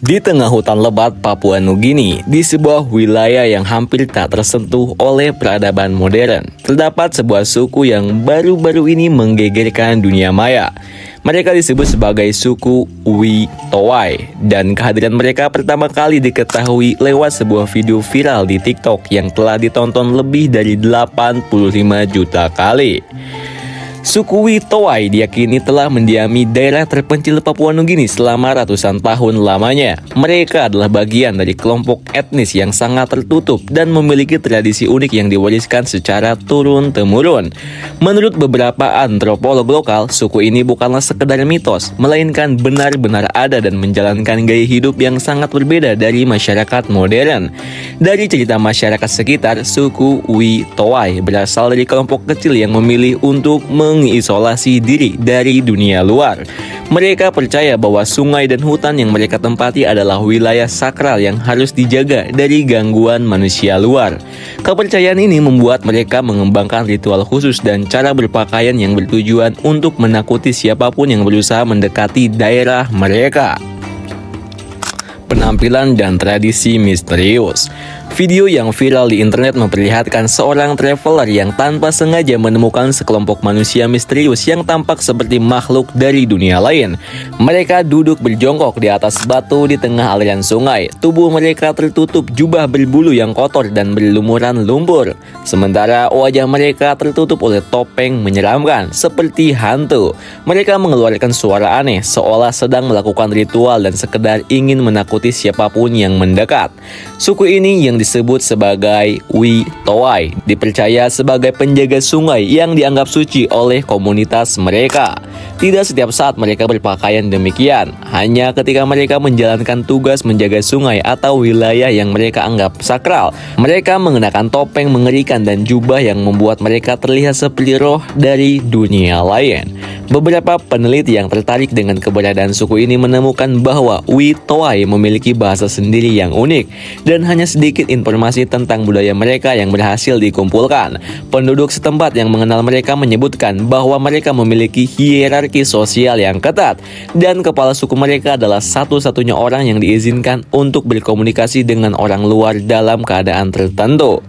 Di tengah hutan lebat Papua Nugini, di sebuah wilayah yang hampir tak tersentuh oleh peradaban modern, terdapat sebuah suku yang baru-baru ini menggegerkan dunia maya. Mereka disebut sebagai suku Witoai, dan kehadiran mereka pertama kali diketahui lewat sebuah video viral di TikTok yang telah ditonton lebih dari 85 juta kali. Suku Witoai diyakini telah mendiami daerah terpencil Papua Nugini selama ratusan tahun lamanya. Mereka adalah bagian dari kelompok etnis yang sangat tertutup dan memiliki tradisi unik yang diwariskan secara turun-temurun. Menurut beberapa antropolog lokal, suku ini bukanlah sekedar mitos, melainkan benar-benar ada dan menjalankan gaya hidup yang sangat berbeda dari masyarakat modern. Dari cerita masyarakat sekitar, suku Witoai berasal dari kelompok kecil yang memilih untuk mengisolasi diri dari dunia luar. Mereka percaya bahwa sungai dan hutan yang mereka tempati adalah wilayah sakral yang harus dijaga dari gangguan manusia luar. Kepercayaan ini membuat mereka mengembangkan ritual khusus dan cara berpakaian yang bertujuan untuk menakuti siapapun yang berusaha mendekati daerah mereka. Penampilan dan tradisi misterius. Video yang viral di internet memperlihatkan seorang traveler yang tanpa sengaja menemukan sekelompok manusia misterius yang tampak seperti makhluk dari dunia lain. Mereka duduk berjongkok di atas batu di tengah aliran sungai. Tubuh mereka tertutup jubah berbulu yang kotor dan berlumuran lumpur. Sementara wajah mereka tertutup oleh topeng menyeramkan seperti hantu. Mereka mengeluarkan suara aneh seolah sedang melakukan ritual dan sekedar ingin menakuti siapapun yang mendekat. Suku ini yang disebut sebagai Witoai dipercaya sebagai penjaga sungai yang dianggap suci oleh komunitas mereka. Tidak setiap saat mereka berpakaian demikian, hanya ketika mereka menjalankan tugas menjaga sungai atau wilayah yang mereka anggap sakral. Mereka mengenakan topeng mengerikan dan jubah yang membuat mereka terlihat seperti roh dari dunia lain. Beberapa peneliti yang tertarik dengan keberadaan suku ini menemukan bahwa Witoai memiliki bahasa sendiri yang unik dan hanya sedikit informasi tentang budaya mereka yang berhasil dikumpulkan. Penduduk setempat yang mengenal mereka menyebutkan bahwa mereka memiliki hierarki sosial yang ketat dan kepala suku mereka adalah satu-satunya orang yang diizinkan untuk berkomunikasi dengan orang luar dalam keadaan tertentu.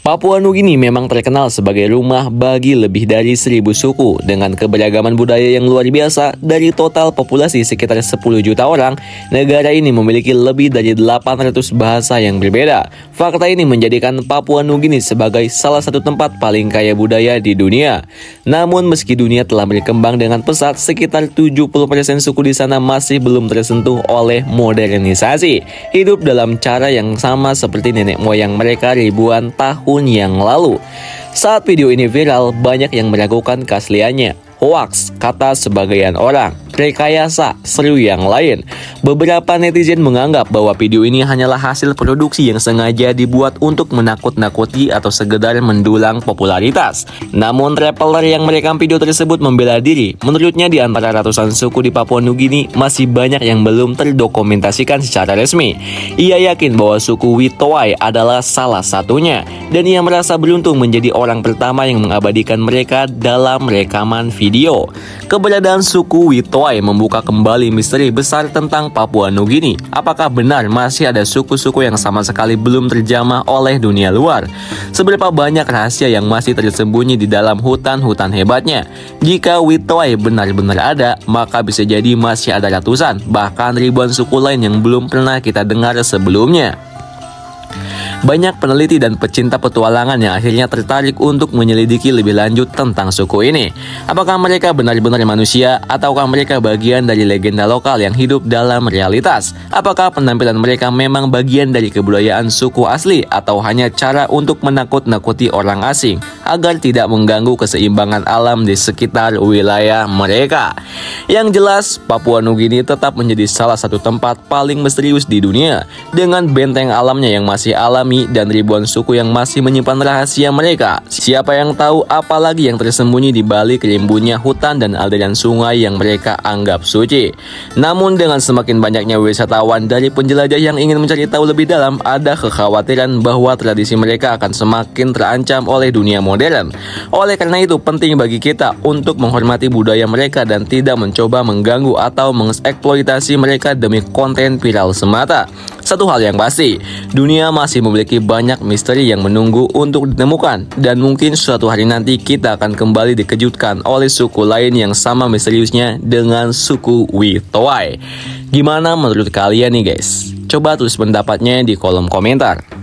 Papua Nugini memang terkenal sebagai rumah bagi lebih dari 1000 suku dengan keberagaman budaya yang luar biasa. Dari total populasi sekitar 10 juta orang, negara ini memiliki lebih dari 800 bahasa yang berbeda. Fakta ini menjadikan Papua Nugini sebagai salah satu tempat paling kaya budaya di dunia. Namun meski dunia telah berkembang dengan pesat, sekitar 70% suku di sana masih belum tersentuh oleh modernisasi. Hidup dalam cara yang sama seperti nenek moyang mereka ribuan tahun yang lalu. Saat video ini viral, banyak yang meragukan keasliannya. Hoax, kata sebagian orang. Rekayasa, seru yang lain. Beberapa netizen menganggap bahwa video ini hanyalah hasil produksi yang sengaja dibuat untuk menakut-nakuti atau sekedar mendulang popularitas. Namun traveler yang merekam video tersebut membela diri. Menurutnya di antara ratusan suku di Papua Nugini masih banyak yang belum terdokumentasikan secara resmi. Ia yakin bahwa suku Witoai adalah salah satunya dan ia merasa beruntung menjadi orang pertama yang mengabadikan mereka dalam rekaman video. Keberadaan suku Witoai membuka kembali misteri besar tentang Papua Nugini. Apakah benar masih ada suku-suku yang sama sekali belum terjamah oleh dunia luar? Seberapa banyak rahasia yang masih tersembunyi di dalam hutan-hutan hebatnya? Jika Witoai benar-benar ada, maka bisa jadi masih ada ratusan, bahkan ribuan suku lain yang belum pernah kita dengar sebelumnya. Banyak peneliti dan pecinta petualangan yang akhirnya tertarik untuk menyelidiki lebih lanjut tentang suku ini. Apakah mereka benar-benar manusia ataukah mereka bagian dari legenda lokal yang hidup dalam realitas? Apakah penampilan mereka memang bagian dari kebudayaan suku asli atau hanya cara untuk menakut-nakuti orang asing agar tidak mengganggu keseimbangan alam di sekitar wilayah mereka? Yang jelas, Papua Nugini tetap menjadi salah satu tempat paling misterius di dunia dengan benteng alamnya yang masih alami Sami, dan ribuan suku yang masih menyimpan rahasia mereka. Siapa yang tahu apalagi yang tersembunyi di balik rimbunnya hutan dan aliran sungai yang mereka anggap suci. Namun dengan semakin banyaknya wisatawan dari penjelajah yang ingin mencari tahu lebih dalam, ada kekhawatiran bahwa tradisi mereka akan semakin terancam oleh dunia modern. Oleh karena itu penting bagi kita untuk menghormati budaya mereka dan tidak mencoba mengganggu atau mengeksploitasi mereka demi konten viral semata. Satu hal yang pasti, dunia masih memiliki banyak misteri yang menunggu untuk ditemukan, dan mungkin suatu hari nanti kita akan kembali dikejutkan oleh suku lain yang sama misteriusnya dengan suku Witoai. Gimana menurut kalian nih guys? Coba tulis pendapatnya di kolom komentar.